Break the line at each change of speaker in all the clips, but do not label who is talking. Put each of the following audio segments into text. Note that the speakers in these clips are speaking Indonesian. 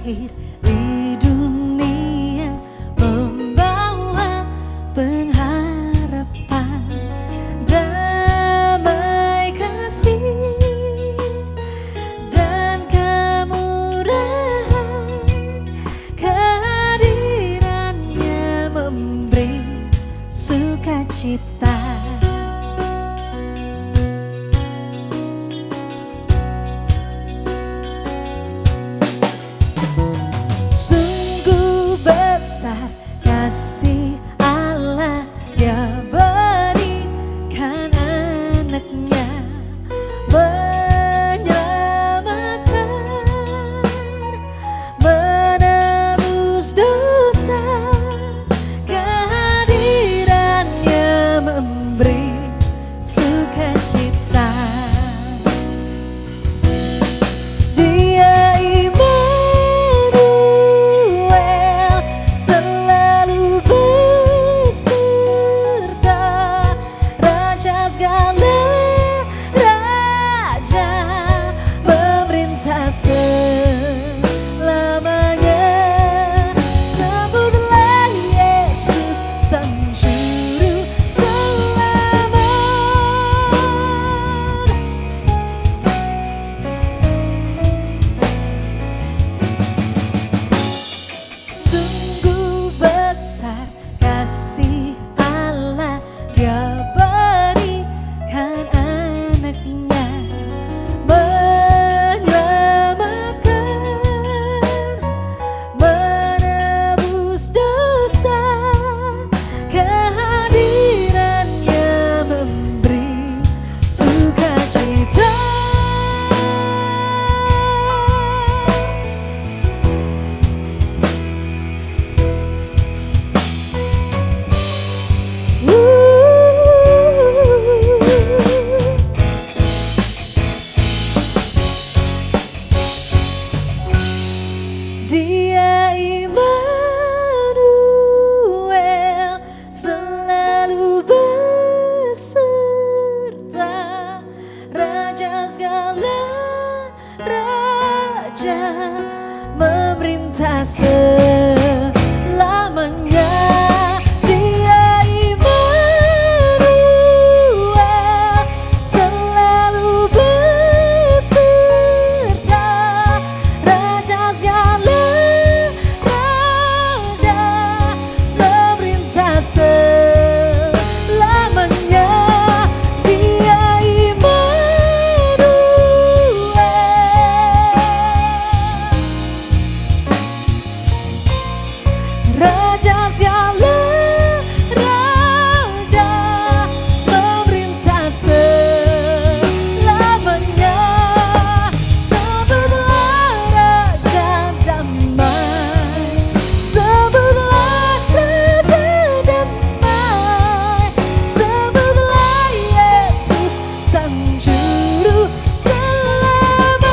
lahir di dunia membawa pengharapan, damai kasih dan kemurahan. Kehadirannya memberi sukacita. Sungguh besar kasih Allah, Dia berikan anaknya menyelamatkan, menebus dosa. Kehadirannya memberi sukacita. Dia Immanuel, selalu beserta, Raja segala raja, memerintah selamanya. Sebutlah Yesus Sang Juru Selamat. Sungguh besar kasih Allah, Dia berikan anaknya menyelamatkan, menebus dosa. Kehadirannya memberi sukacita. Dia Immanuel, selalu beserta, Raja segala raja, memerintah selamanya. Dia Immanuel, selalu beserta, Raja segala raja, memerintah selamanya. Dia Immanuel, Raja segala raja, memerintah selamanya. Sebutlah Raja damai, sebutlah Raja damai, sebutlah Yesus Sang Juru Selamat.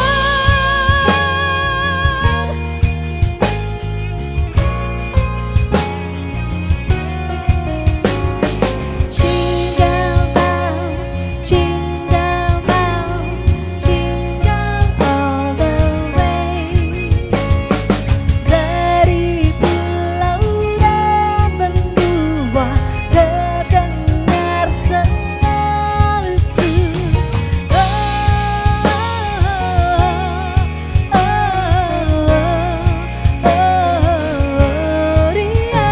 Jingle bells, jingle bells, jingle all the way. Dari pulau dan benua terdengar selalu terus. Oh, oh, oh, oh, dia.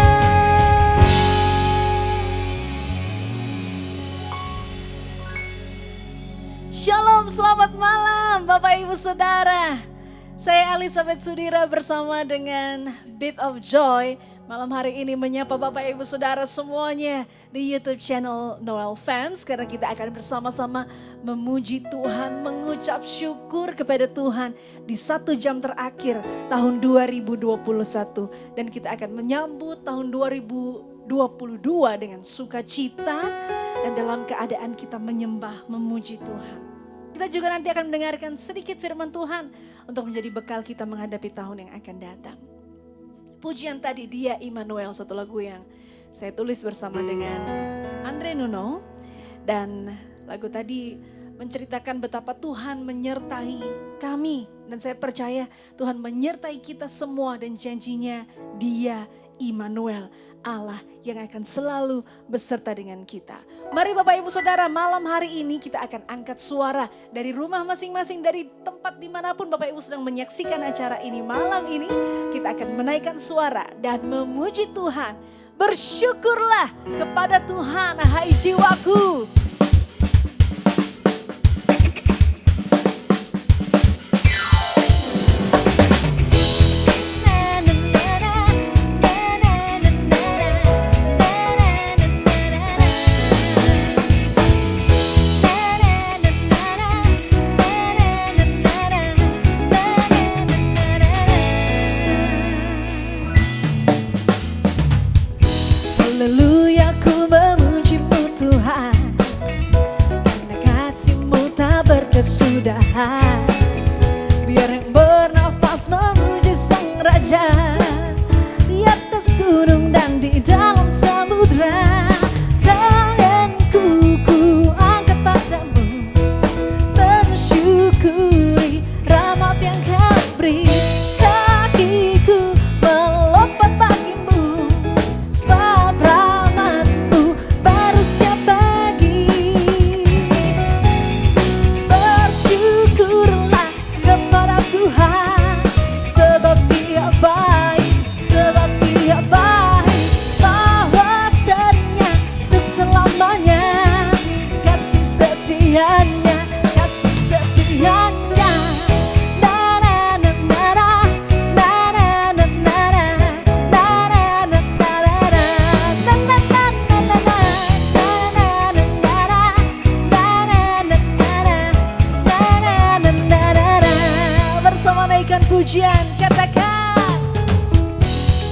Shalom, selamat malam Bapak Ibu Saudara. Saya Elizabeth Sudira bersama dengan Beat of Joy. Malam hari ini menyapa Bapak Ibu Saudara semuanya di YouTube channel Noel Fans. Karena kita akan bersama-sama memuji Tuhan, mengucap syukur kepada Tuhan di 1 jam terakhir tahun 2021. Dan kita akan menyambut tahun 2022 dengan sukacita dan dalam keadaan kita menyembah, memuji Tuhan. Kita juga nanti akan mendengarkan sedikit firman Tuhan untuk menjadi bekal kita menghadapi tahun yang akan datang. Pujian tadi Dia Immanuel, satu lagu yang saya tulis bersama dengan Andre Nuno. Dan lagu tadi menceritakan betapa Tuhan menyertai kami. Dan saya percaya Tuhan menyertai kita semua dan janjinya Dia Immanuel, Allah yang akan selalu beserta dengan kita. Mari Bapak Ibu Saudara, malam hari ini kita akan angkat suara dari rumah masing-masing, dari tempat dimanapun Bapak Ibu sedang menyaksikan acara ini. Malam ini kita akan menaikkan suara dan memuji Tuhan. Bersyukurlah kepada Tuhan, hai jiwaku.
Haleluya, ku memuji-Mu Tuhan, karena kasih-Mu tak berkesudahan. Biar yang bernafas memuji Sang Raja, di atas gunung dan di dalam samudra. Tanganku ku angkat padamu, bersyukuri rahmat yang Kau beri. Kakiku melompat bagimu, sebab rahmat-Mu baru setiap pagi. Bersyukurlah kepada Tuhan, sebab Dia baik, sebab Dia baik. Bahwasanya untuk selamanya, kasih setianya, kasih setianya. Bersama naikkan pujian, katakan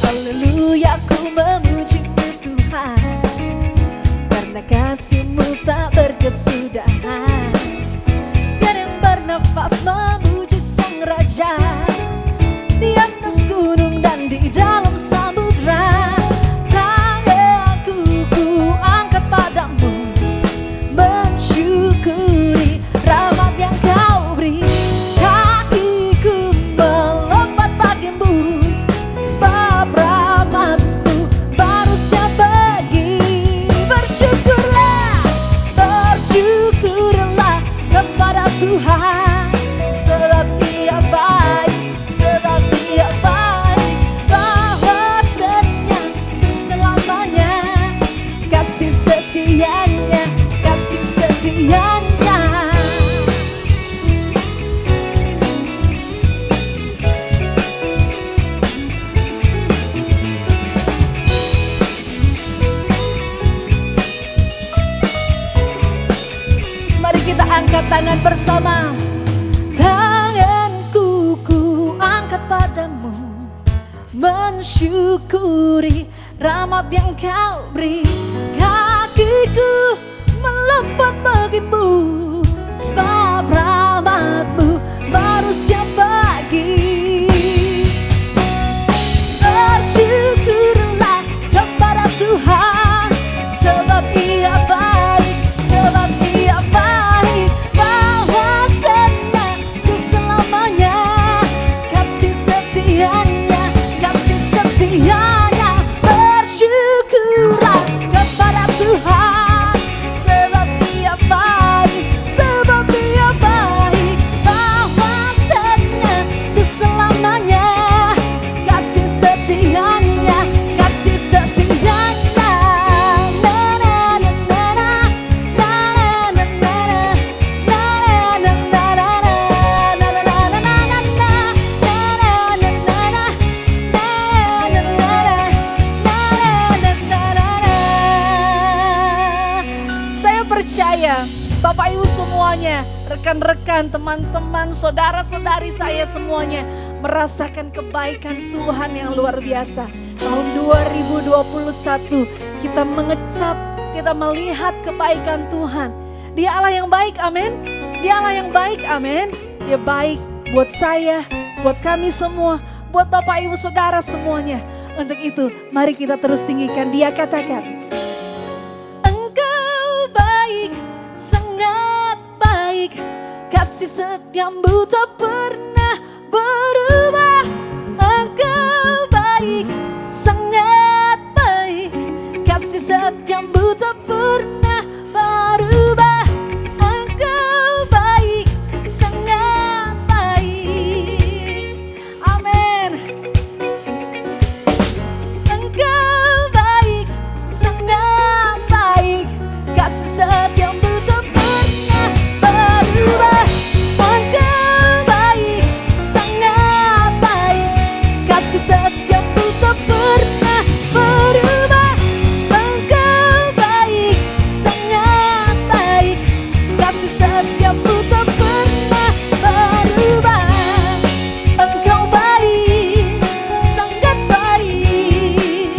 haleluya, ku memuji-Mu Tuhan, karena kasih-Mu tak berkesudahan. Biar yang bernafas memuji Sang Raja, di atas gunung dan di dalam samudra. Tanganku ku angkat padamu, mensyukuri rahmat yang Kau beri. Kakiku melompat bagimu, sebab rahmat-Mu baru setiap pagi. Bersyukurlah, bersyukurlah kepada Tuhan, sebab Dia baik, sebab Dia baik. Bahwasanya untuk selamanya, kasih setianya, kasih setianya. Mari kita angkat tangan bersama. Tanganku ku angkat padamu, mensyukuri rahmat yang Kau beri. Kakiku melompat bagimu, sebab rahmat-Mu baru setiap pagi. Bersyukurlah kepada Tuhan, sebab Ia baik, sebab Ia baik. Bahwasanya untuk selamanya, kasih setianya, kasih setianya. Bersyukurlah kepada Tuhan, sebab Dia baik, sebab Dia baik. Bahwasanya untuk selamanya, kasih setianya, kasih setianya. Na na na na na, na na na na, na na na na na, na na na na na na, na na na na na, na na na na na, na na na na. Saya percaya Bapak Ibu semuanya, rekan-rekan, teman-teman, saudara-saudari saya semuanya merasakan kebaikan Tuhan yang luar biasa. Tahun 2021 kita mengecap, kita melihat kebaikan Tuhan. Dia Allah yang baik, amin. Dia Allah yang baik, amin. Dia baik buat saya, buat kami semua, buat Bapak Ibu Saudara semuanya. Untuk itu mari kita terus tinggikan dia, katakan. Engkau baik, sangat baik. kasih setiamu tak pernah berubah. Engkau baik, sangat baik, kasih setiamu tak pernah berubah. Engkau baik, sangat baik. Amin. Engkau baik, sangat baik, kasih setiamu tak pernah berubah. Engkau baik, sangat baik, kasih setiamu tak pernah berubah. Engkau baik, sangat baik, kasih setiamu tak pernah berubah. Engkau baik, sangat baik,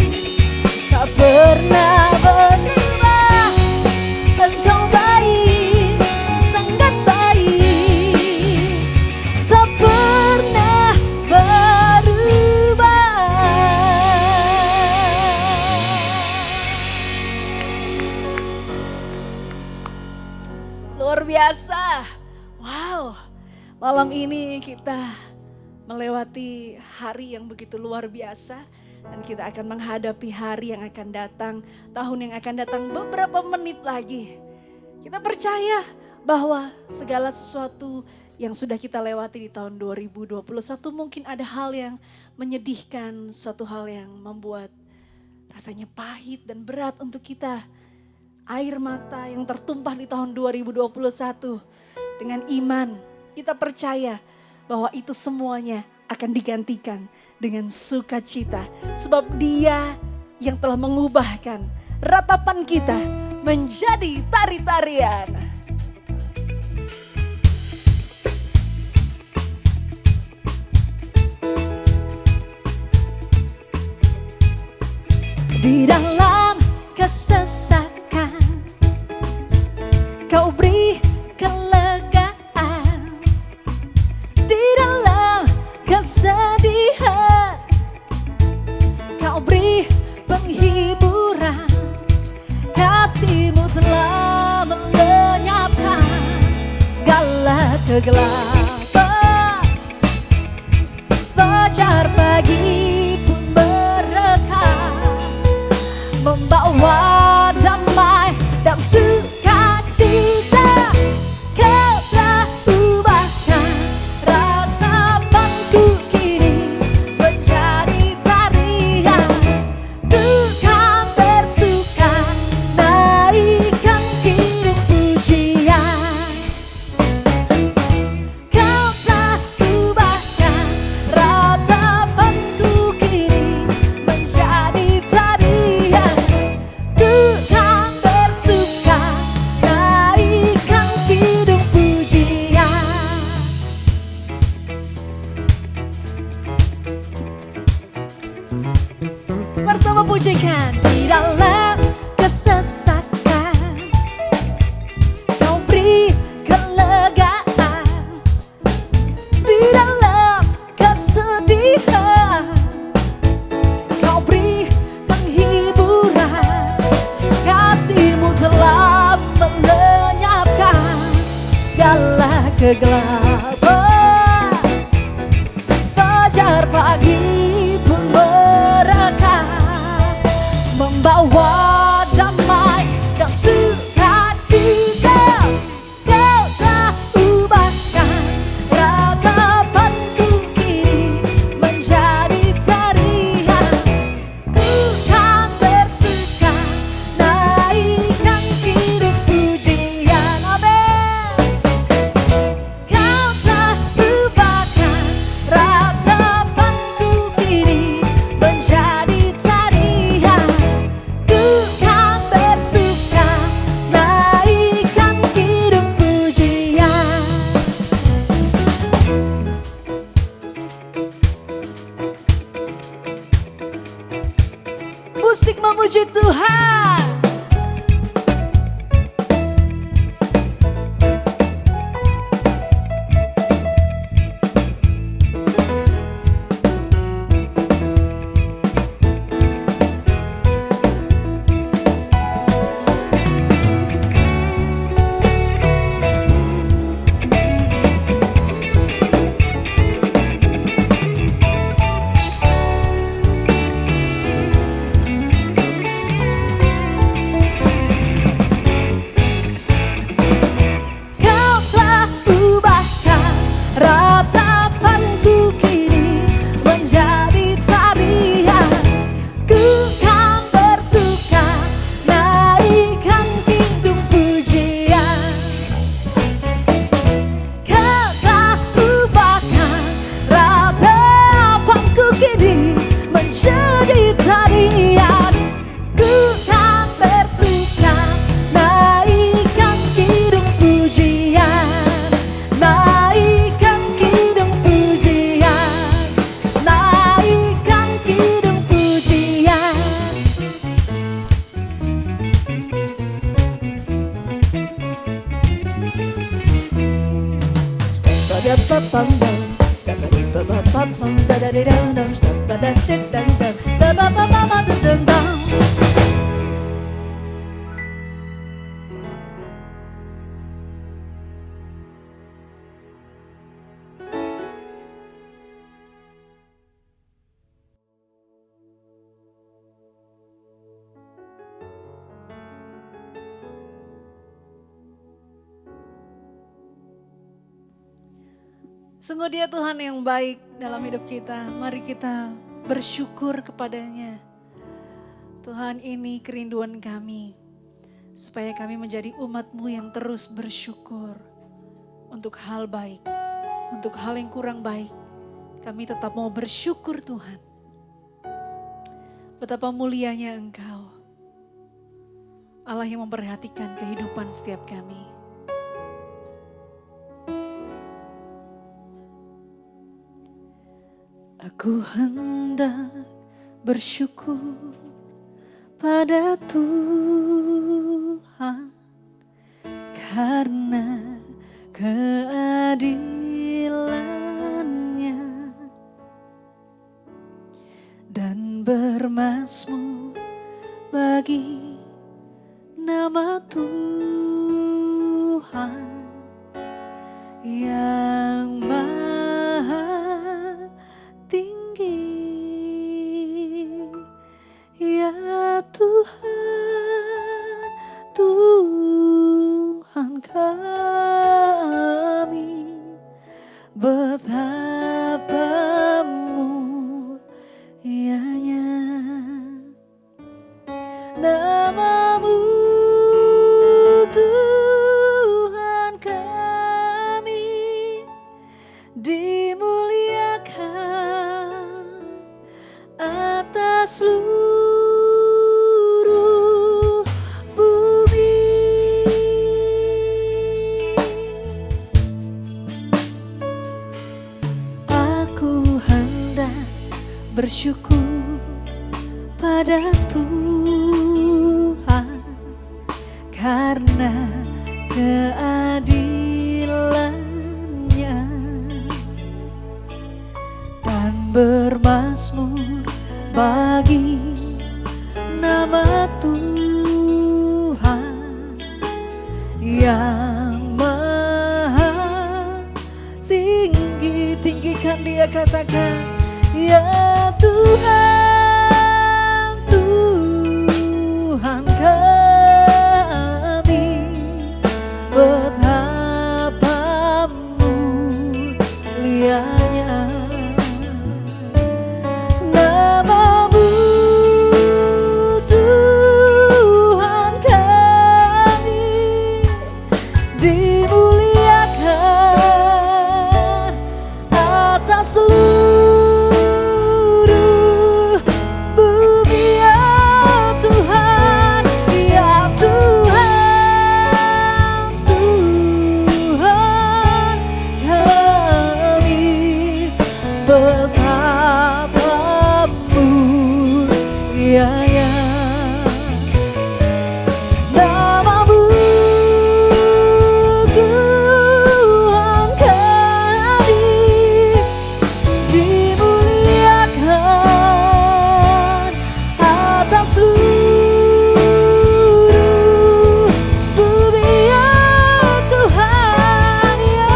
tak pernah berubah. Engkau baik, sangat baik, tak pernah berubah. Luar biasa. Wow, malam ini kita melewati hari yang begitu luar biasa. Dan kita akan menghadapi hari yang akan datang, tahun yang akan datang beberapa menit lagi. Kita percaya bahwa segala sesuatu yang sudah kita lewati di tahun 2021 mungkin ada hal yang menyedihkan, satu hal yang membuat rasanya pahit dan berat untuk kita. Air mata yang tertumpah di tahun 2021 dengan iman kita percaya bahwa itu semuanya akan digantikan dengan sukacita. Sebab Dia yang telah mengubahkan ratapan kita menjadi tari-tarian. Di dalam kesesakan Kau beri kelegaan, di dalam kesedihan Kau beri penghiburan. Kasih-Mu telah melenyapkan segala kegelapan. Fajar pagi pun berkah, membawa damai dan sukacita. Kau telah ubahkan ratapanku kini menjadi tarian. Ku kan bersuka, naikkan kidung pujian. Kau telah ubahkan ratapanku kini menjadi tarian. Ku kan bersuka, naikkan kidung pujian. Bersama pujikan. Di dalam kesesakan Kau beri kelegaan, di dalam kesedihan Kau beri penghiburan. Kasih-Mu telah melenyapkan segala kegelapan. Fajar pagi pun berkah, membawa damai dan sukacita. Kau telah ubahkan ratapanku kini menjadi tarian. Ku kan bersuka, naikkan kidung pujian. Amin. Kau telah ubahkan ratapanku kini menjadi tarian. Ku kan bersuka, naikkan kidung pujian. Musik memuji Tuhan.
Sungguh Dia Tuhan yang baik dalam hidup kita. Mari kita bersyukur kepadanya. Tuhan, ini kerinduan kami. Supaya kami menjadi umat-Mu yang terus bersyukur. Untuk hal baik, untuk hal yang kurang baik. Kami tetap mau bersyukur Tuhan. Betapa mulianya Engkau. Allah yang memperhatikan kehidupan setiap kami. Aku hendak bersyukur pada Tuhan karena keadilan-Nya dan bermazmur bagi nama Tuhan yang maha tinggi. Ya Tuhan, Tuhan kami, betapa mulianya nama-Mu Tuhan kami, dimuliakan atas seluruh bumi. Aku hendak bersyukur pada Tuhan karena keadilan-Nya dan bermazmur bagi nama Tuhan yang maha tinggi. Tinggikan Dia, katakan, ya Tuhan, Tuhan kami, betapa mulianya nama-Mu Tuhan kami, dimuliakan atas seluruh bumi. Ya Tuhan, ya Tuhan, Tuhan kami, betapa mulianya nama-Mu Tuhan kami, dimuliakan atas seluruh bumi. Ya Tuhan, ya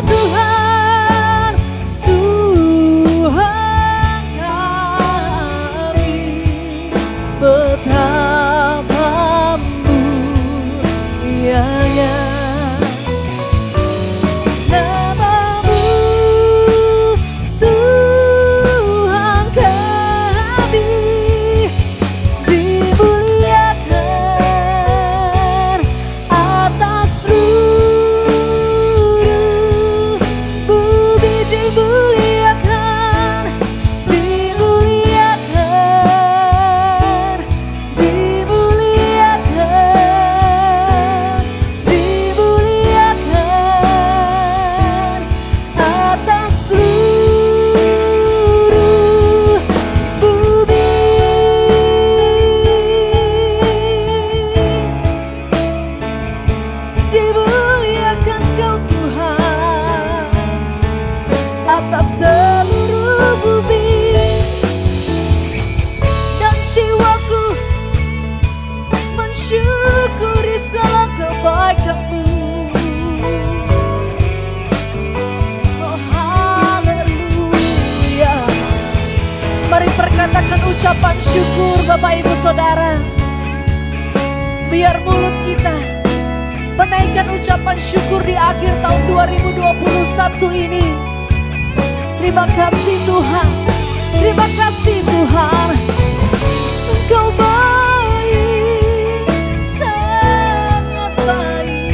Tuhan, Tuhan
atas seluruh bumi, dan jiwaku mensyukuri segala kebaikan-Mu. Oh haleluya. Mari perkatakan ucapan syukur Bapak Ibu Saudara. Biar mulut kita menaikkan ucapan syukur di akhir tahun 2021 ini. Terima kasih Tuhan, terima kasih Tuhan. Engkau baik, sangat baik.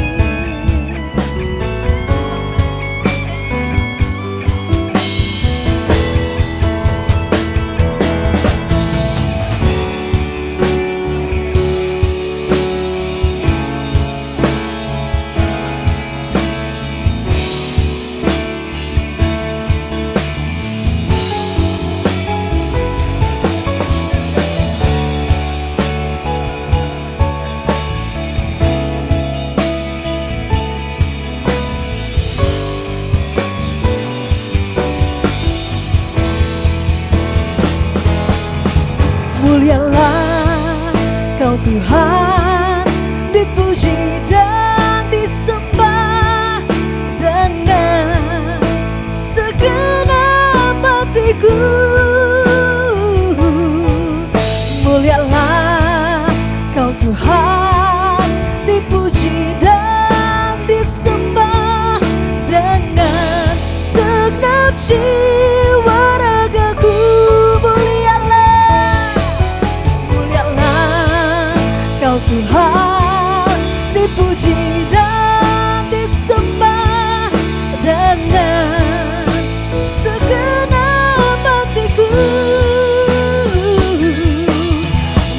Mulialah Kau Tuhan, dipuji dan disembah dengan segenap hatiku. Mulialah Kau Tuhan, dipuji dan disembah dengan segenap jiwa ragaku. Tuhan, dipuji dan disembah dengan segenap hatiku.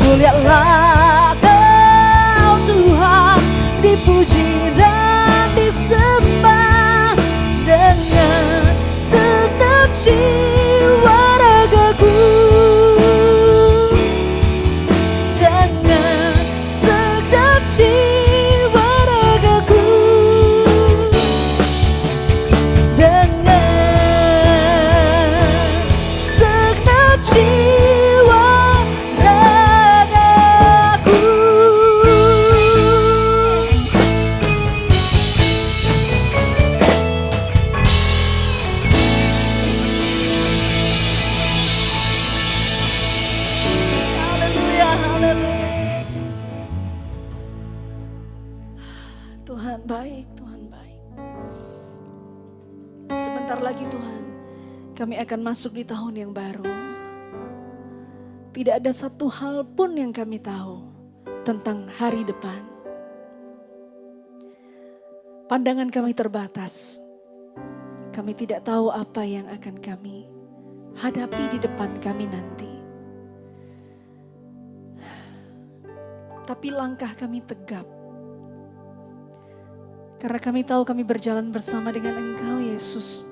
Mulialah Kau Tuhan, dipuji dan disembah dengan segenap jiwa ragaku. Tuhan baik, Tuhan baik. Sebentar lagi Tuhan, kami akan masuk di tahun yang baru. Tidak ada satu hal pun yang kami tahu tentang hari depan. Pandangan kami terbatas. Kami tidak tahu apa yang akan kami hadapi di depan kami nanti. Tapi langkah kami tegap. Karena kami tahu kami berjalan bersama dengan Engkau Yesus.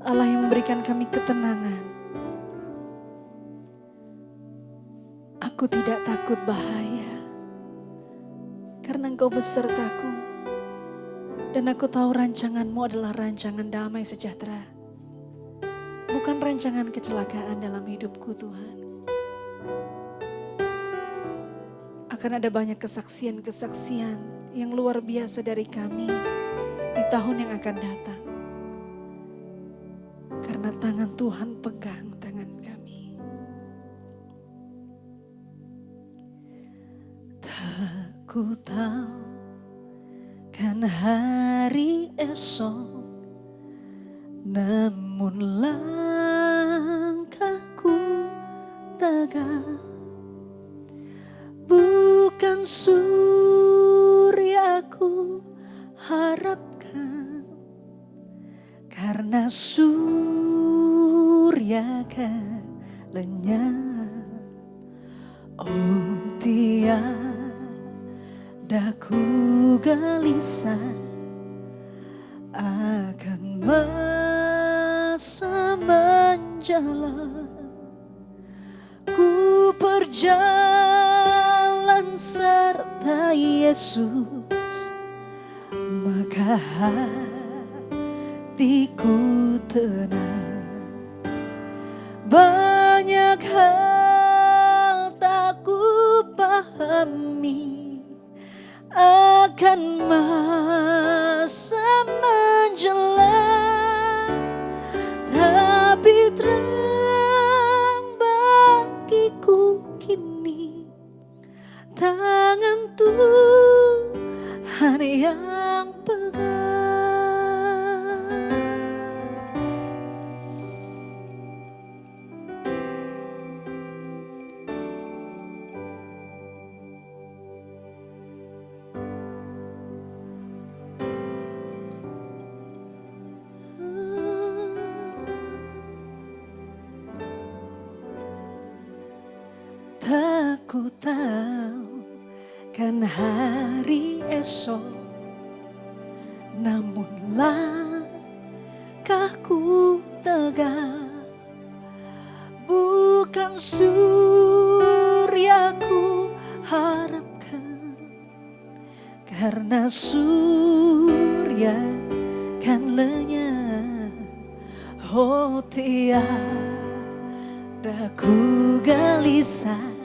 Allah yang memberikan kami ketenangan. Aku tidak takut bahaya. Karena Engkau besertaku. Dan aku tahu rancangan-Mu adalah rancangan damai sejahtera. Bukan rancangan kecelakaan dalam hidupku Tuhan. Akan ada banyak kesaksian-kesaksian yang luar biasa dari kami di tahun yang akan datang. Karena tangan Tuhan pegang tangan kami. Tak ku tahu kan hari esok, namun langkahku tegak. Bukan suryaku harapkan, karena surya kan lenyap. Oh tiada ku gelisah akan masa menjalan. Ku berjalan serta Yesus, maka hatiku tenang. Banyak hal tak ku pahami akan masa menjelang, tapi terang bagiku kini tangan Tuhan yang pegang. Tak ku tahu kan hari esok, namun langkahku tegak. Bukan suryaku harapkan, karena surya kan lenyap. Oh tiada ku gelisah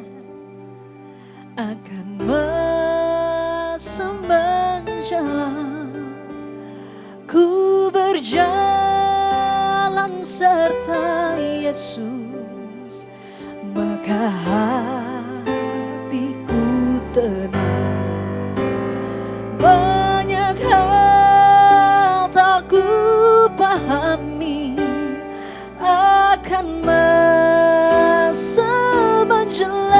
akan masa menjelang. Ku berjalan serta Yesus, maka hatiku tenang. Banyak hal tak ku pahami akan masa menjelang,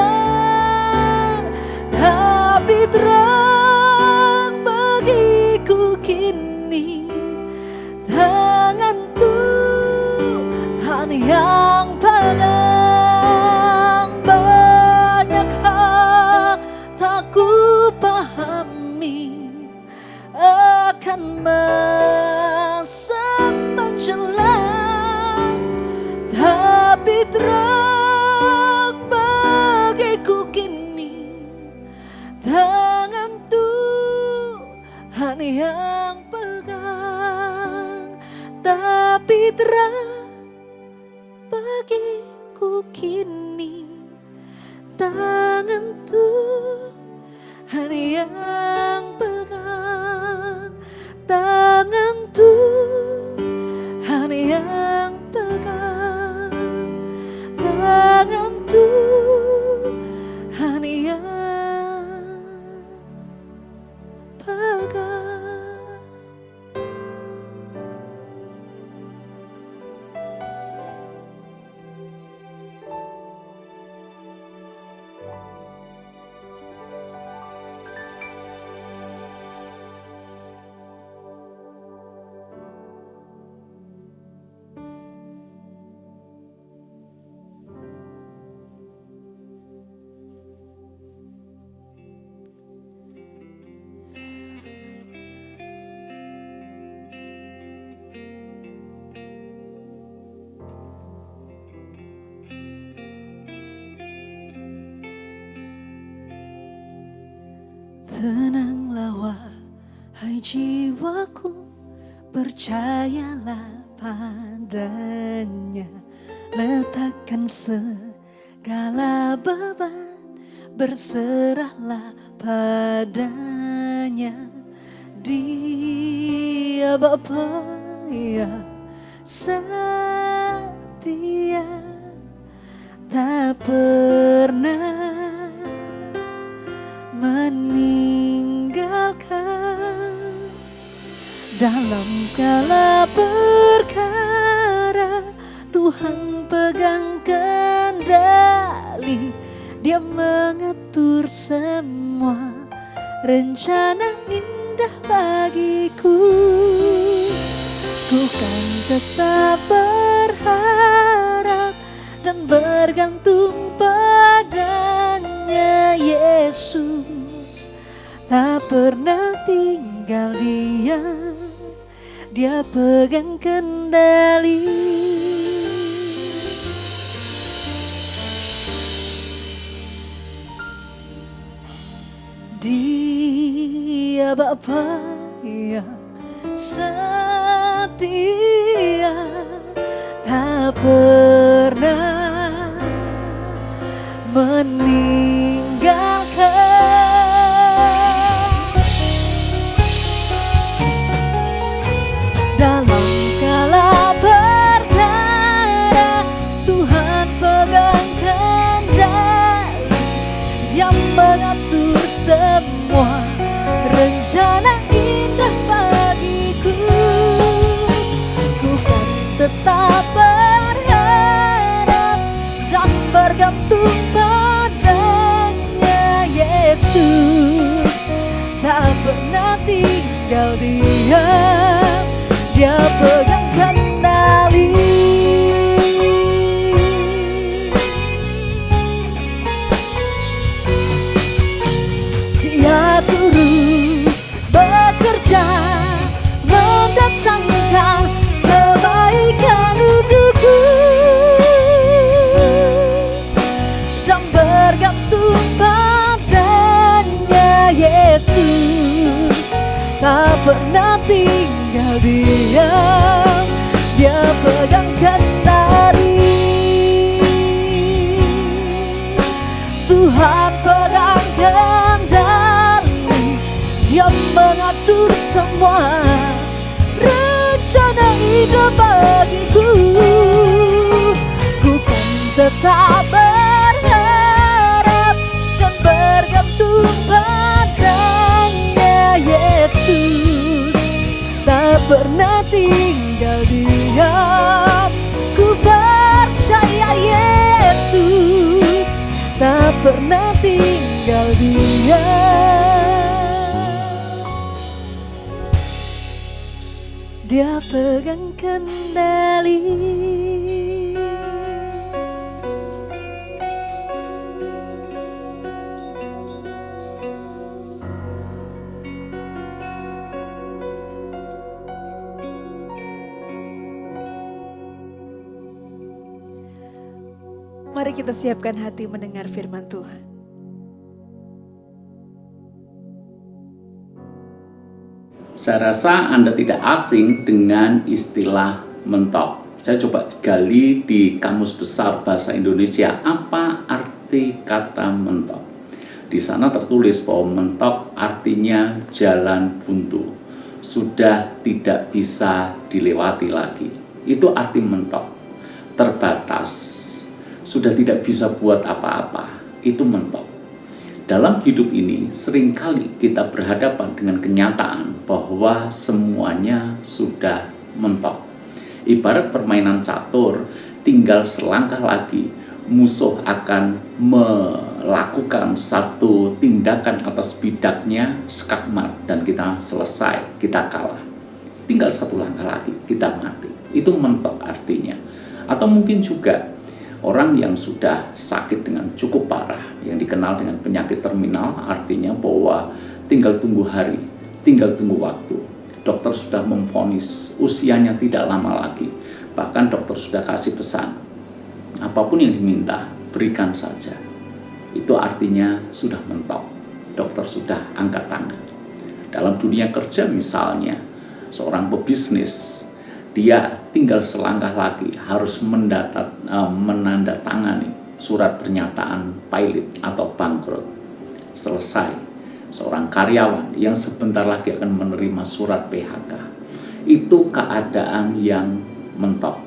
tapi terang bagiku kini tangan Tuhan yang pegang. Banyak hal tak ku pahami akan masa menjelang, tapi terang bagiku kini tangan Tuhan yang pegang. Tapi terang bagiku kini tangan Tuhan yang pegang. Tangan Tuhan yang pegang. Tangan Tuhan yang pegang. Tenanglah wahai jiwaku, percayalah padanya. Letakkan segala beban, berserahlah padanya. Dia Bapa yang setia, tak pernah meninggalkan. Dalam segala perkara Tuhan pegang kendali. Dia mengatur semua rencana indah bagiku. Ku kan tetap berharap dan bergantung padanya. Yesus tak pernah tinggal diam, Dia pegang kendali. Dia Bapa yang setia, tak pernah tinggal diam. Dia pegang kendali. Tuhan pegang kendali. Dia mengatur semua rencana hidup bagiku. Ku kan tetap berharap dan bergantung padanya. Yesus tak pernah tinggal diam. Ku percaya Yesus tak pernah tinggal diam. Dia pegang kendali. Mari kita siapkan hati mendengar firman Tuhan.
Saya rasa Anda tidak asing dengan istilah mentok. Saya coba gali di Kamus Besar Bahasa Indonesia, apa arti kata mentok. Di sana tertulis bahwa mentok artinya jalan buntu, sudah tidak bisa dilewati lagi. Itu arti mentok, terbatas, sudah tidak bisa buat apa-apa. Itu mentok. Dalam hidup ini seringkali kita berhadapan dengan kenyataan bahwa semuanya sudah mentok. Ibarat permainan catur, tinggal selangkah lagi musuh akan melakukan satu tindakan atas bidaknya skakmat dan kita selesai, kita kalah. Tinggal satu langkah lagi kita mati. Itu mentok artinya. Atau mungkin juga orang yang sudah sakit dengan cukup parah, yang dikenal dengan penyakit terminal, artinya bahwa tinggal tunggu hari, tinggal tunggu waktu. Dokter sudah memvonis usianya tidak lama lagi. Bahkan dokter sudah kasih pesan, apapun yang diminta, berikan saja. Itu artinya sudah mentok. Dokter sudah angkat tangan. Dalam dunia kerja misalnya, seorang pebisnis, dia tinggal selangkah lagi harus menandatangani surat pernyataan pilot atau bangkrut. Selesai. Seorang karyawan yang sebentar lagi akan menerima surat PHK. Itu keadaan yang mentok.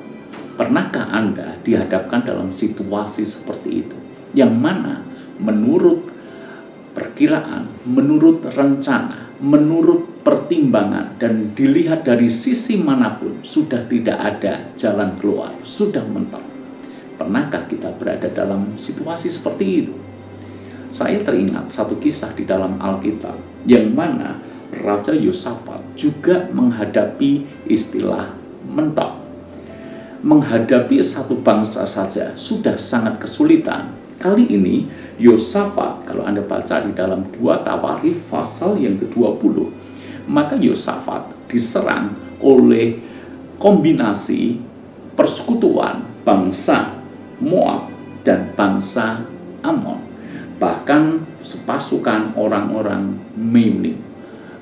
Pernahkah Anda dihadapkan dalam situasi seperti itu? Yang mana menurut perkiraan, menurut rencana, menurut pertimbangan dan dilihat dari sisi manapun sudah tidak ada jalan keluar, sudah mentok. Pernahkah kita berada dalam situasi seperti itu? Saya teringat satu kisah di dalam Alkitab yang mana Raja Yosafat juga menghadapi istilah mentok. Menghadapi satu bangsa saja sudah sangat kesulitan. Kali ini Yosafat, kalau Anda baca di dalam 2 Tawarikh pasal yang ke-20, maka Yosafat diserang oleh kombinasi persekutuan bangsa Moab dan bangsa Amon. Bahkan sepasukan orang-orang Meuni.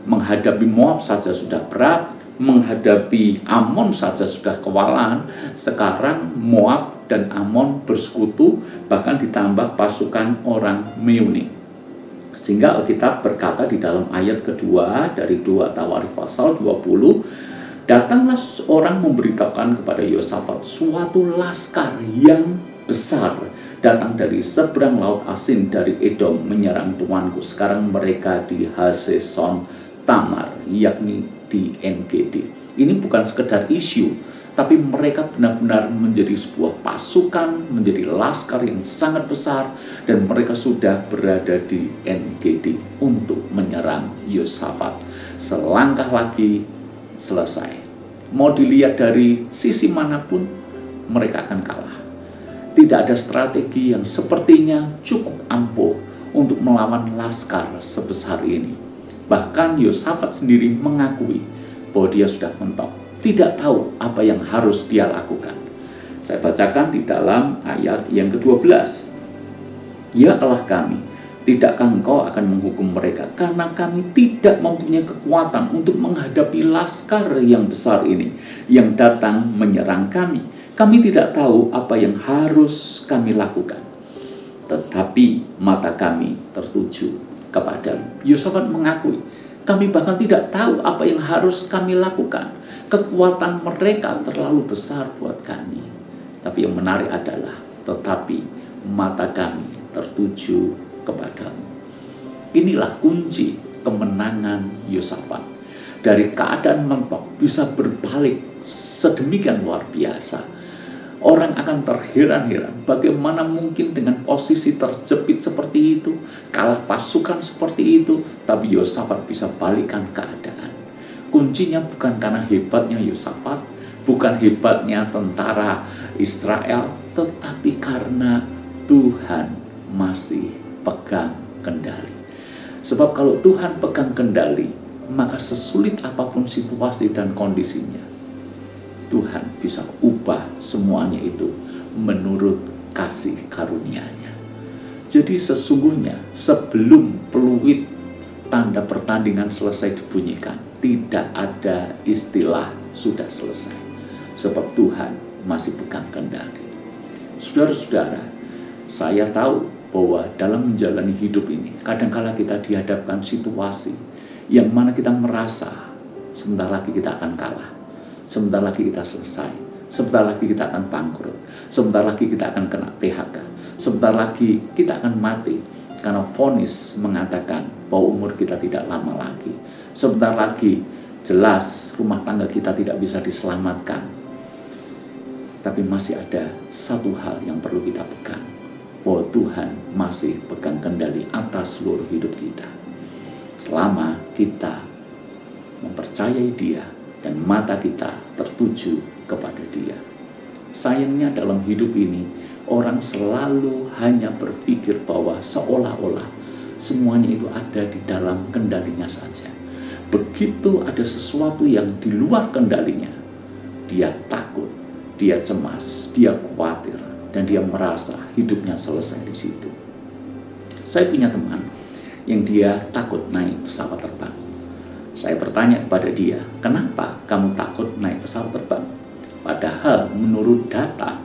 Menghadapi Moab saja sudah berat, menghadapi Amon saja sudah kewalahan. Sekarang Moab dan Amon bersekutu, bahkan ditambah pasukan orang Meuni. Sehingga Alkitab berkata di dalam ayat kedua dari 2 Tawarikh pasal 20, datanglah orang memberitakan kepada Yosafat, suatu laskar yang besar datang dari seberang laut Asin dari Edom menyerang tuanku. Sekarang mereka di Hazeson Tamar, yakni di En-Gedi. Ini bukan sekedar isu, tapi mereka benar-benar menjadi sebuah pasukan, menjadi laskar yang sangat besar, dan mereka sudah berada di En-Gedi untuk menyerang Yosafat. Selangkah lagi selesai. Mau dilihat dari sisi manapun, mereka akan kalah. Tidak ada strategi yang sepertinya cukup ampuh untuk melawan laskar sebesar ini. Bahkan Yosafat sendiri mengakui bahwa dia sudah mentok, tidak tahu apa yang harus dia lakukan. Saya bacakan di dalam ayat yang ke-12. Ya Allah kami, Tidakkah engkau akan menghukum mereka? Karena kami tidak mempunyai kekuatan untuk menghadapi laskar yang besar ini yang datang menyerang kami. Kami tidak tahu apa yang harus kami lakukan, tetapi mata kami tertuju kepadamu. Yosafat mengakui, kami bahkan tidak tahu apa yang harus kami lakukan. Kekuatan mereka terlalu besar buat kami. Tapi yang menarik adalah, tetapi mata kami tertuju kepadamu. Inilah kunci kemenangan Yosafat. Dari keadaan mentok bisa berbalik sedemikian luar biasa. Orang akan terheran-heran bagaimana mungkin dengan posisi terjepit seperti itu, kalah pasukan seperti itu, tapi Yosafat bisa balikan keadaan. Kuncinya bukan karena hebatnya Yosafat, bukan hebatnya tentara Israel, tetapi karena Tuhan masih pegang kendali. Sebab kalau Tuhan pegang kendali, maka sesulit apapun situasi dan kondisinya, Tuhan bisa ubah semuanya itu menurut kasih karunia-Nya. Jadi sesungguhnya sebelum peluit tanda pertandingan selesai dibunyikan, tidak ada istilah sudah selesai. Sebab Tuhan masih pegang kendali. Saudara-saudara, saya tahu bahwa dalam menjalani hidup ini, kadangkala kita dihadapkan situasi yang mana kita merasa sebentar lagi kita akan kalah, sebentar lagi kita selesai, sebentar lagi kita akan bangkrut, sebentar lagi kita akan kena PHK, sebentar lagi kita akan mati, karena vonis mengatakan bahwa umur kita tidak lama lagi, sebentar lagi jelas rumah tangga kita tidak bisa diselamatkan. Tapi masih ada satu hal yang perlu kita pegang, bahwa Tuhan masih pegang kendali atas seluruh hidup kita. Selama kita mempercayai Dia dan mata kita tertuju kepada Dia. Sayangnya dalam hidup ini, orang selalu hanya berpikir bahwa seolah-olah semuanya itu ada di dalam kendalinya saja. Begitu ada sesuatu yang di luar kendalinya, dia takut, dia cemas, dia khawatir, dan dia merasa hidupnya selesai di situ. Saya punya teman yang dia takut naik pesawat terbang. Saya bertanya kepada dia, kenapa kamu takut naik pesawat terbang? Padahal menurut data,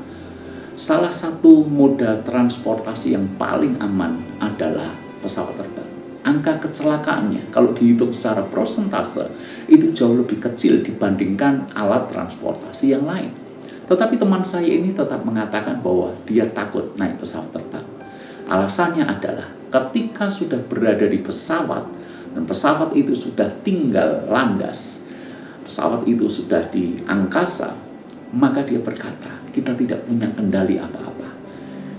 salah satu moda transportasi yang paling aman adalah pesawat terbang. Angka kecelakaannya kalau dihitung secara prosentase itu jauh lebih kecil dibandingkan alat transportasi yang lain. Tetapi teman saya ini tetap mengatakan bahwa dia takut naik pesawat terbang. Alasannya adalah ketika sudah berada di pesawat dan pesawat itu sudah tinggal landas, pesawat itu sudah di angkasa, maka dia berkata, kita tidak punya kendali apa-apa.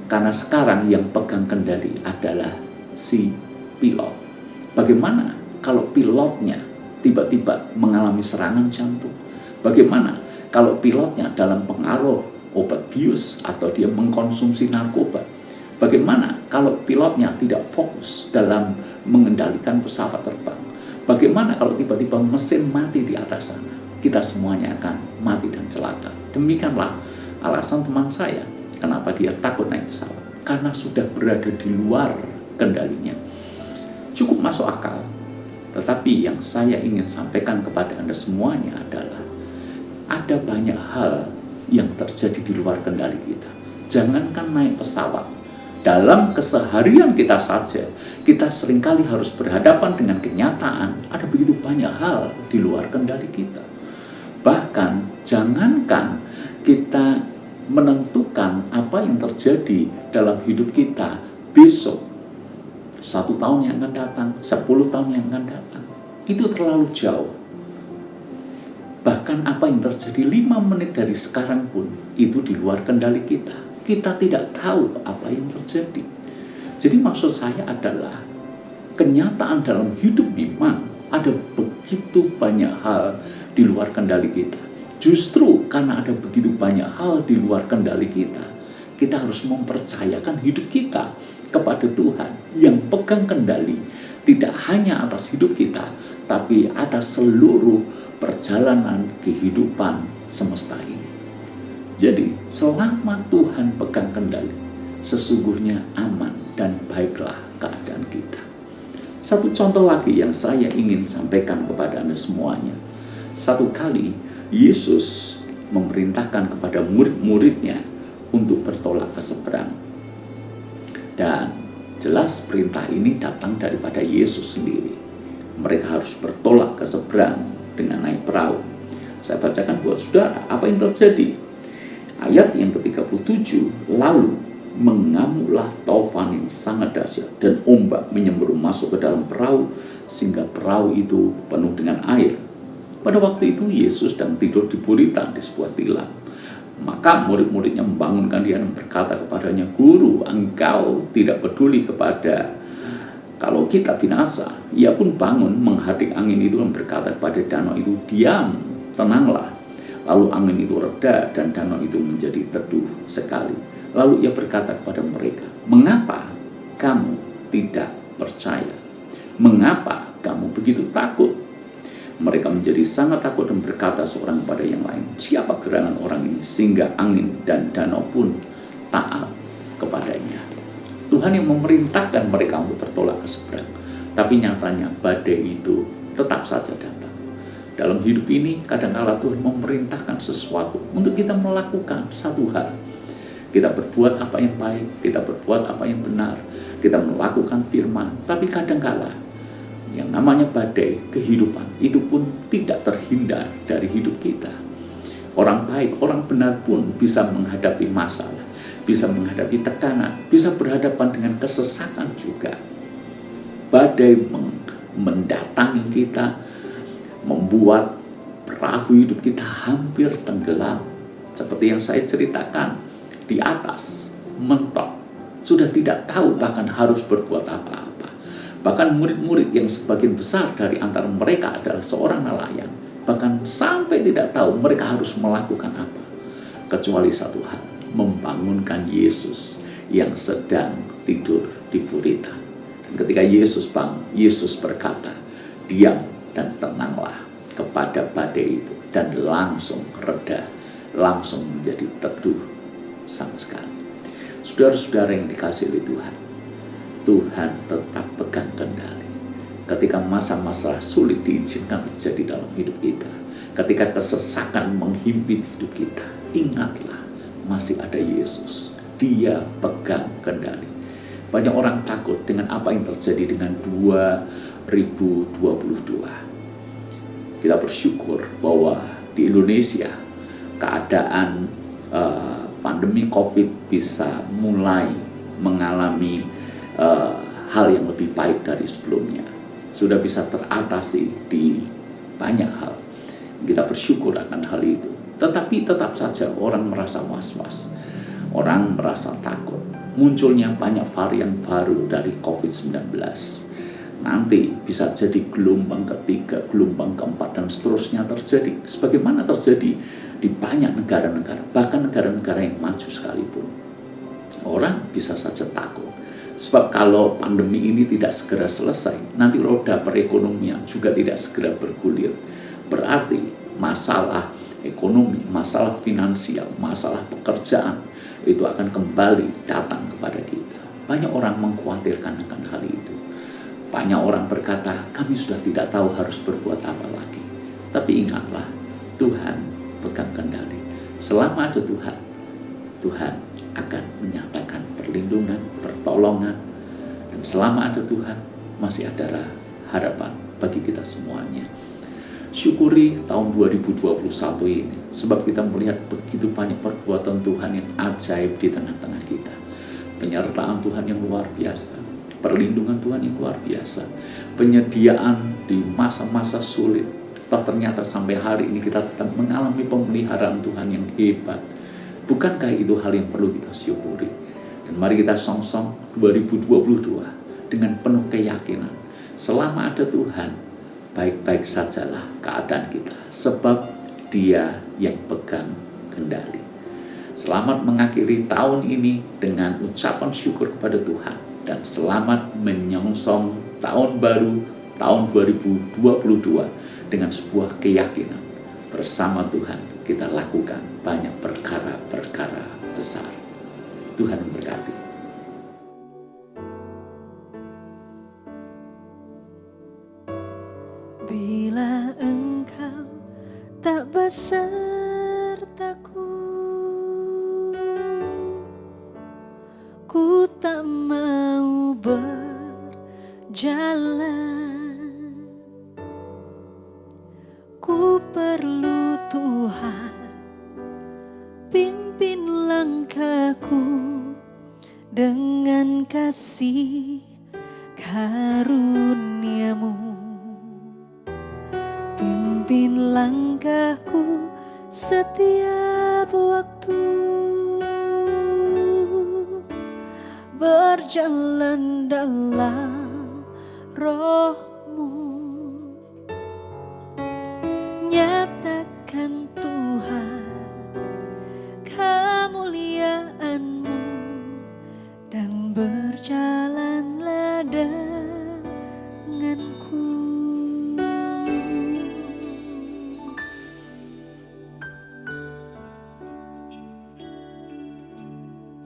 Karena sekarang yang pegang kendali adalah si pilot. Bagaimana kalau pilotnya tiba-tiba mengalami serangan jantung? Bagaimana kalau pilotnya dalam pengaruh obat bius atau dia mengkonsumsi narkoba? Bagaimana kalau pilotnya tidak fokus dalam mengendalikan pesawat terbang? Bagaimana kalau tiba-tiba mesin mati di atas sana? Kita semuanya akan mati dan celaka. Demikianlah alasan teman saya kenapa dia takut naik pesawat. Karena sudah berada di luar kendalinya. Cukup masuk akal. Tetapi yang saya ingin sampaikan kepada Anda semuanya adalah ada banyak hal yang terjadi di luar kendali kita. Jangankan naik pesawat, dalam keseharian kita saja, kita seringkali harus berhadapan dengan kenyataan ada begitu banyak hal di luar kendali kita. Bahkan jangankan kita menentukan apa yang terjadi dalam hidup kita besok, 1 tahun yang akan datang, 10 tahun yang akan datang, itu terlalu jauh. Bahkan apa yang terjadi 5 menit dari sekarang pun itu di luar kendali kita. Kita tidak tahu apa yang terjadi. Jadi maksud saya adalah kenyataan dalam hidup memang ada begitu banyak hal di luar kendali kita. Justru karena ada begitu banyak hal di luar kendali kita, kita harus mempercayakan hidup kita kepada Tuhan yang pegang kendali tidak hanya atas hidup kita, tapi atas seluruh perjalanan kehidupan semesta ini. Jadi selama Tuhan pegang kendali, sesungguhnya aman dan baiklah keadaan kita. Satu contoh lagi yang saya ingin sampaikan kepada Anda semuanya. Satu kali Yesus memerintahkan kepada murid-muridnya untuk bertolak ke seberang. Dan jelas perintah ini datang daripada Yesus sendiri. Mereka harus bertolak ke seberang dengan naik perahu. Saya bacakan buat saudara apa yang terjadi. Ayat yang ke-37, lalu mengamuklah taufan yang sangat dahsyat dan ombak menyembur masuk ke dalam perahu sehingga perahu itu penuh dengan air. Pada waktu itu Yesus sedang tidur di buritan di sebuah tilam. Maka murid-muridnya membangunkan dia dan berkata kepadanya, Guru, engkau tidak peduli kepada kalau kita binasa. Ia pun bangun menghadik angin itu dan berkata kepada danau itu, diam, tenanglah. Lalu angin itu reda dan danau itu menjadi teduh sekali. Lalu ia berkata kepada mereka, mengapa kamu tidak percaya? Mengapa kamu begitu takut? Mereka menjadi sangat takut dan berkata seorang kepada yang lain, siapa gerangan orang ini sehingga angin dan danau pun taat kepadanya. Tuhan yang memerintahkan mereka untuk bertolak ke seberang. Tapi nyatanya badai itu tetap saja datang. Dalam hidup ini kadang-kala Tuhan memerintahkan sesuatu untuk kita melakukan satu hal. Kita berbuat apa yang baik, kita berbuat apa yang benar, kita melakukan firman. Tapi kadang-kala yang namanya badai kehidupan itu pun tidak terhindar dari hidup kita. Orang baik, orang benar pun bisa menghadapi masalah, bisa menghadapi tekanan, bisa berhadapan dengan kesesatan juga. Badai mendatangi kita, membuat perahu hidup kita hampir tenggelam. Seperti yang saya ceritakan, di atas mentok, sudah tidak tahu bahkan harus berbuat apa-apa. Bahkan murid-murid yang sebagian besar dari antara mereka adalah seorang nelayan, bahkan sampai tidak tahu mereka harus melakukan apa, kecuali satu hal, membangunkan Yesus yang sedang tidur di buritan. Dan ketika Yesus bangun, Yesus berkata, diam dan tenanglah kepada badai itu, dan langsung reda, langsung menjadi teduh sama sekali. Saudara-saudara yang dikasihi oleh Tuhan, Tuhan tetap pegang kendali. Ketika masa-masa sulit diizinkan terjadi dalam hidup kita, ketika kesesakan menghimpit hidup kita, ingatlah masih ada Yesus. Dia pegang kendali. Banyak orang takut dengan apa yang terjadi dengan 2022. Kita bersyukur bahwa di Indonesia keadaan pandemi COVID bisa mulai mengalami hal yang lebih baik dari sebelumnya. Sudah bisa teratasi di banyak hal. Kita bersyukur akan hal itu. Tetapi tetap saja orang merasa was-was. Orang merasa takut. Munculnya banyak varian baru dari COVID-19. Nanti bisa jadi gelombang ketiga, gelombang keempat, dan seterusnya terjadi. Sebagaimana terjadi di banyak negara-negara, bahkan negara-negara yang maju sekalipun. Orang bisa saja takut. Sebab kalau pandemi ini tidak segera selesai, nanti roda perekonomian juga tidak segera bergulir. Berarti masalah ekonomi, masalah finansial, masalah pekerjaan, itu akan kembali datang kepada kita. Banyak orang mengkhawatirkan akan hal itu. Banyak orang berkata, kami sudah tidak tahu harus berbuat apa lagi. Tapi ingatlah, Tuhan pegang kendali. Selama ada Tuhan, Tuhan akan menyatakan perlindungan, pertolongan. Dan selama ada Tuhan, masih ada harapan bagi kita semuanya. Syukuri tahun 2021 ini, sebab kita melihat begitu banyak perbuatan Tuhan yang ajaib di tengah-tengah kita. Penyertaan Tuhan yang luar biasa, perlindungan Tuhan yang luar biasa, penyediaan di masa-masa sulit. Ternyata sampai hari ini kita tetap mengalami pemeliharaan Tuhan yang hebat. Bukankah itu hal yang perlu kita syukuri? Dan mari kita song-song 2022 dengan penuh keyakinan. Selama ada Tuhan, baik-baik sajalah keadaan kita, sebab Dia yang pegang kendali. Selamat mengakhiri tahun ini dengan ucapan syukur kepada Tuhan, dan selamat menyongsong tahun baru, tahun 2022 dengan sebuah keyakinan. Bersama Tuhan kita lakukan banyak perkara-perkara besar. Tuhan memberkati.
jalan. Ku perlu Tuhan, pimpin langkahku dengan kasih karunia-Mu. Pimpin langkahku setiap waktu, berjalan dalam Roh-Mu. Nyatakan Tuhan kemuliaan-Mu dan berjalanlah denganku.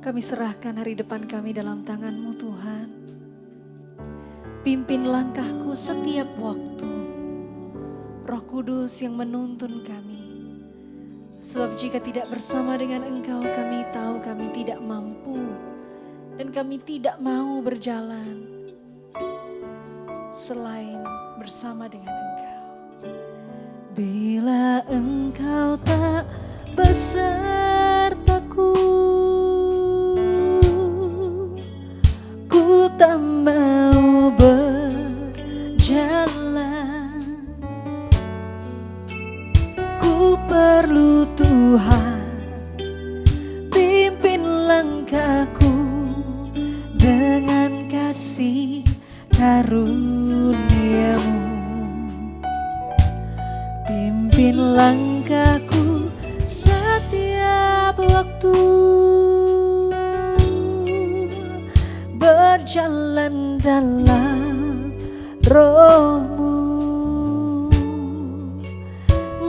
Kami serahkan hari depan kami dalam tangan-Mu Tuhan. Pimpin langkahku setiap waktu. Roh Kudus yang menuntun kami. Sebab jika tidak bersama dengan Engkau, kami tahu kami tidak mampu. Dan kami tidak mau berjalan selain bersama dengan Engkau. Bila Engkau tak besertaku, ku tak mau berjalan. Ku perlu Tuhan, pimpin langkahku dengan kasih karunia-Mu. Pimpin langkahku setiap waktu, berjalan dalam Roh-Mu.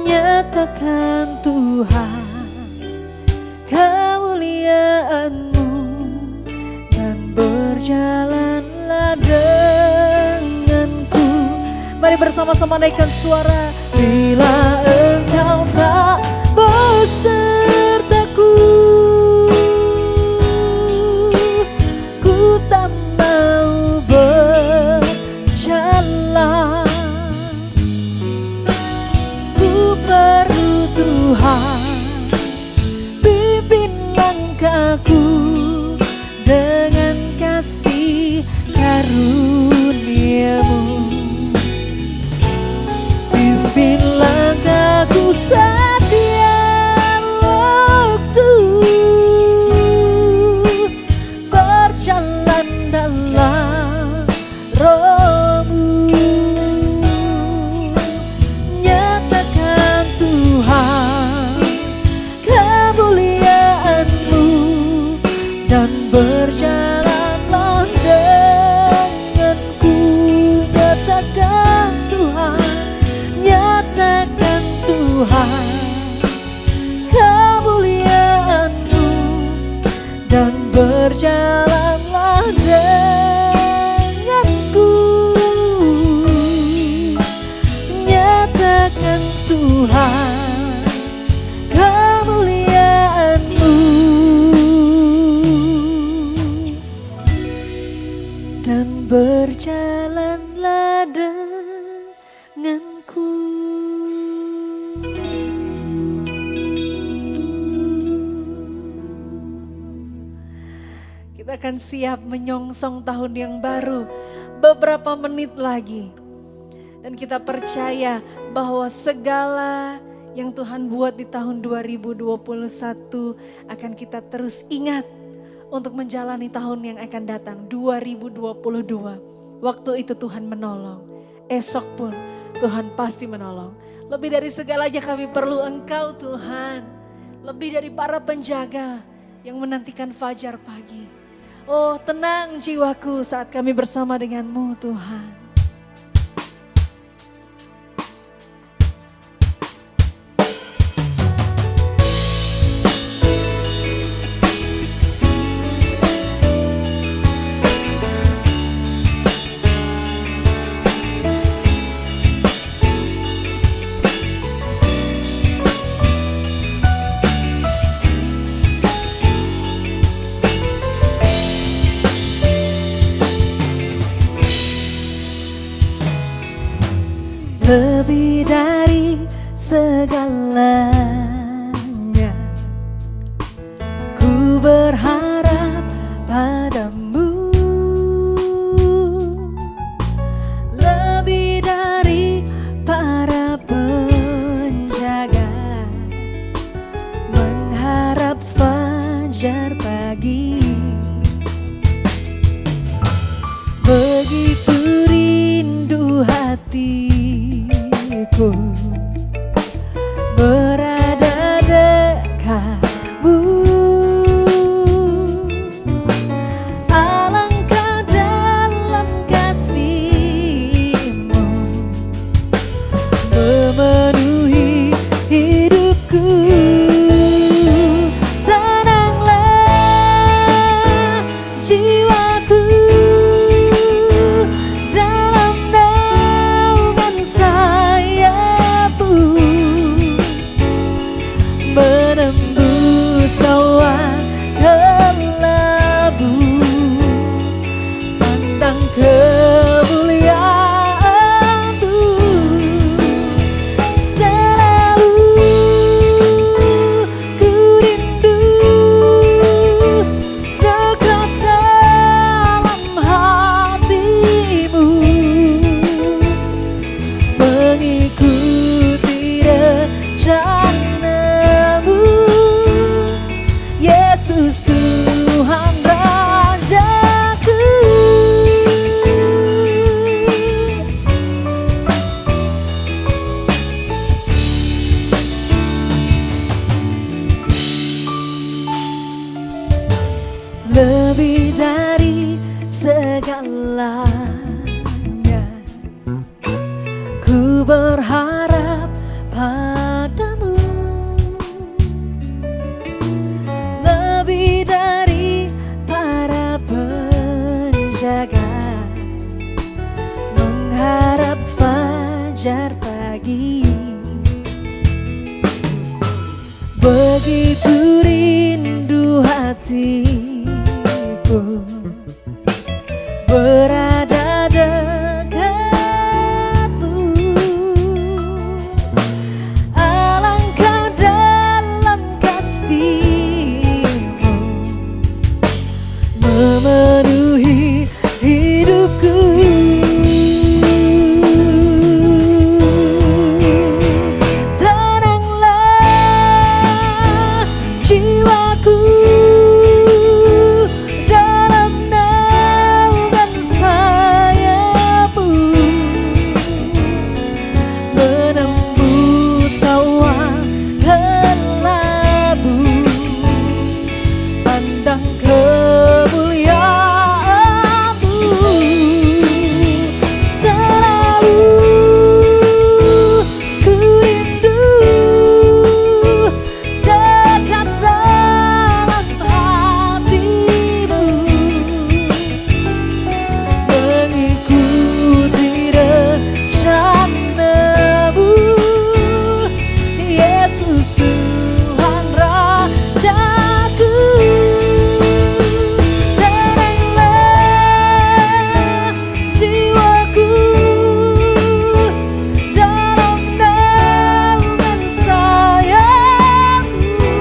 Nyatakan Tuhan kemuliaan-Mu dan berjalanlah denganku. Mari bersama-sama naikkan suara. Bila Engkau tak besertaku, ku tak mau berjalan. Ku perlu Tuhan, pimpin langkahku dengan kasih karunia-Mu. Pimpin langkahku setiap waktu, berjalan dalam Roh-Mu. Nyatakan Tuhan kemuliaan-Mu dan berjalanlah denganku. Nyatakan Tuhan, nyatakan Tuhan kemuliaan-Mu dan berjalanlah denganku. Nyatakan Tuhan kemuliaan-Mu dan berjalanlah denganku. Kita akan siap menyongsong tahun yang baru beberapa menit lagi. Dan kita percaya bahwa segala yang Tuhan buat di tahun 2021 akan kita terus ingat untuk menjalani tahun yang akan datang 2022. Waktu itu Tuhan menolong, esok pun Tuhan pasti menolong. Lebih dari segalanya kami perlu Engkau Tuhan. Lebih dari para penjaga yang menantikan fajar pagi. Oh, tenang jiwaku saat kami bersama dengan-Mu Tuhan. segalanya. Ku berharap padamu, lebih dari para penjaga, mengharap fajar pagi. Begitu rindu hatiku berada dekatmu. Alangkah dalam kasih-Mu memenuhi hidupku. Tenanglah jiwaku dalam naungan sayap-Mu, menembus awan kelabu, pandang kemuliaan-Mu. Selalu ku rindu dekat dalam hati-Mu, mengikuti rencana-Mu. Yesus Tuhan Rajaku. Lebih dari segalanya, ku berharap padamu, lebih dari para penjaga, mengharap fajar pagi. Begitu rindu hatiku berada dekatmu. Alangkah dalam kasih-Mu memenuhi hidupku. Tenanglah jiwaku dalam naungan sayap-Mu, menembus awan kelabu, pandang kemuliaan-Mu. Selalu ku rindu dekat dalam hati-Mu, mengikuti rencana-Mu. Yesus Tuhan Rajaku. Tenanglah jiwaku dalam naungan sayap-Mu,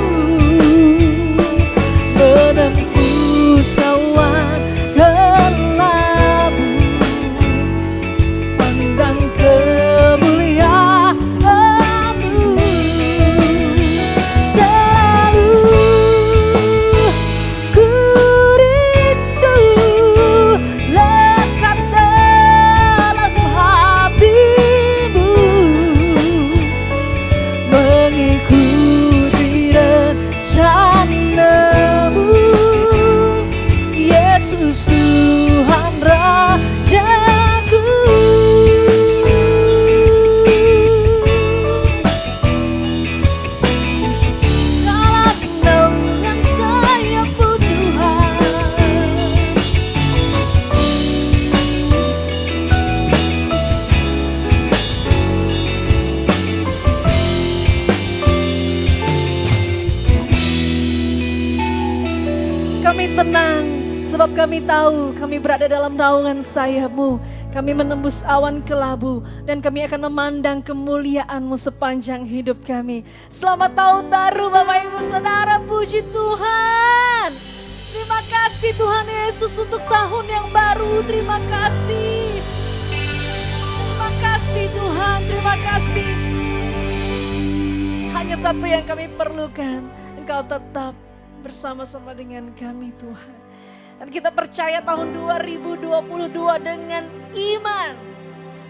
menembus awan kelabu, pandang kemuliaan-Mu. Selalu ku rindu lekat dalam hati-Mu, mengikuti rencana-Mu. Yesus Tuhan Rajaku. Dalam naungan sayap-Mu Tuhan, kami tenang Sebab kami tahu kami berada dalam naungan sayap-Mu. Kami menembus awan kelabu dan kami akan memandang kemuliaan-Mu sepanjang hidup kami. Selamat tahun baru Bapak Ibu Saudara, puji Tuhan. Terima kasih Tuhan Yesus untuk tahun yang baru, terima kasih. Terima kasih Tuhan, terima kasih. Hanya satu yang kami perlukan, Engkau tetap bersama-sama dengan kami Tuhan. Dan kita percaya tahun 2022 dengan iman.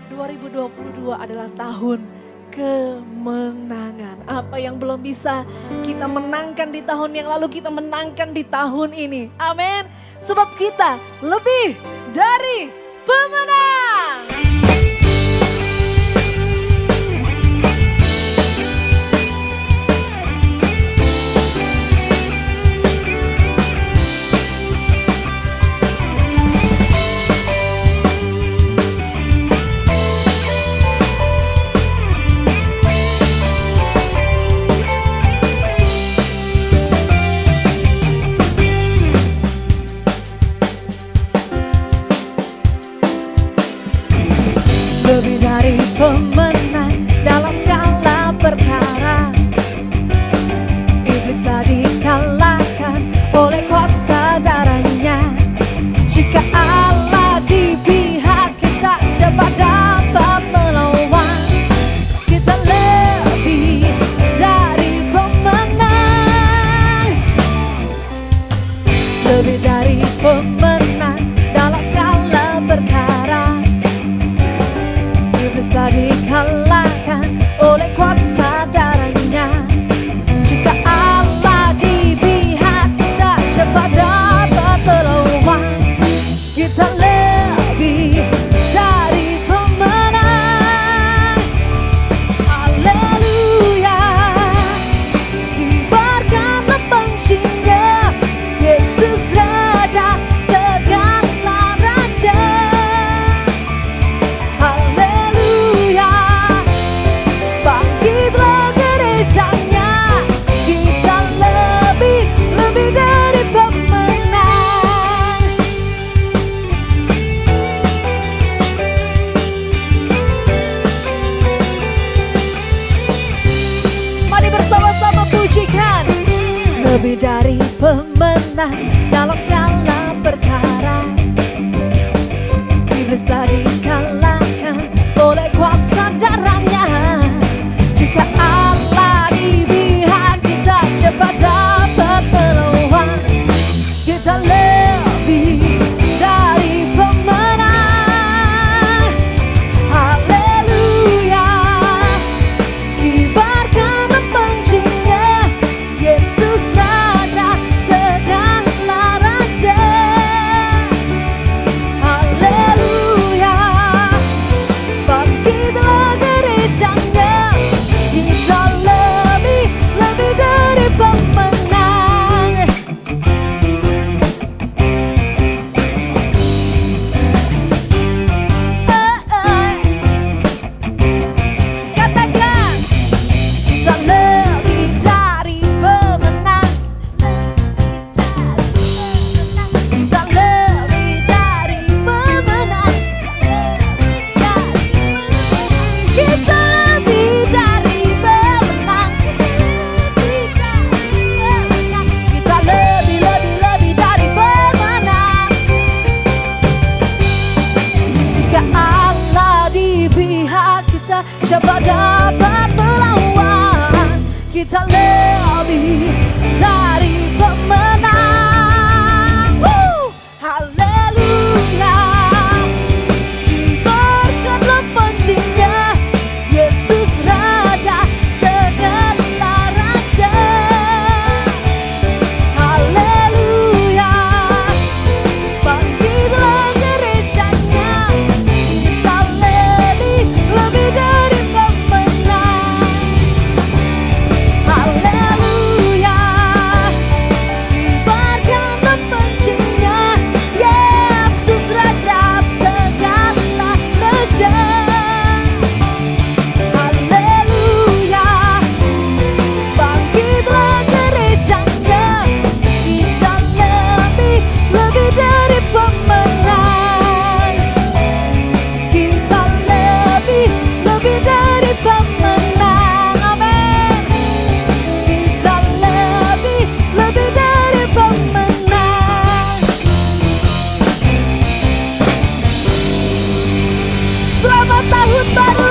2022 adalah tahun kemenangan. Apa yang belum bisa kita menangkan di tahun yang lalu, kita menangkan di tahun ini. Amin. Sebab kita lebih dari pemenang. Lebih dari pemenang dalam segala perkara. Iblis telah dikalahkan oleh kuasa darahnya. Jika Allah di pihak kita, siapa dapat melawan? Kita lebih dari pemenang. Lebih dari pemenang dalam segala perkara. Iblis telah dikalahkan oleh kuasa darahnya. Jika Allah di pihak kita, siapa dapat melawan? Kita lebih dari pemenang. Haleluya. Kibarkanlah pancinya, Yesus Raja segala raja. Haleluya. Bangkitlah gerejanya, kita lebih dari pemenang. Mari bersama-sama pujikan. Lebih dari pemenang dalam segala perkara. Iblis telah dikalahkan oleh kuasa darahnya. Jika Allah di pihak kita, siapa dapat melawan? Kita lebih dari pemenang. Haleluya. Kibarkanlah pancinya, Yesus Raja segala raja. Haleluya. Bangkitlah gerejanya, kita lebih dari pemenang. Katakan, kita lebih dari pemenang. Kita lebih dari pemenang. Kita lebih dari pemenang. Kita lebih dari pemenang. Jika Allah di pihak kita, siapa dapat melawan? Kita lebih dari pemenang. Haleluya. Kibarkanlah pancinya, Yesus Raja segala raja. Haleluya. Bangkitlah gerejanya, kita lebih dari pemenang. Haleluya.
baru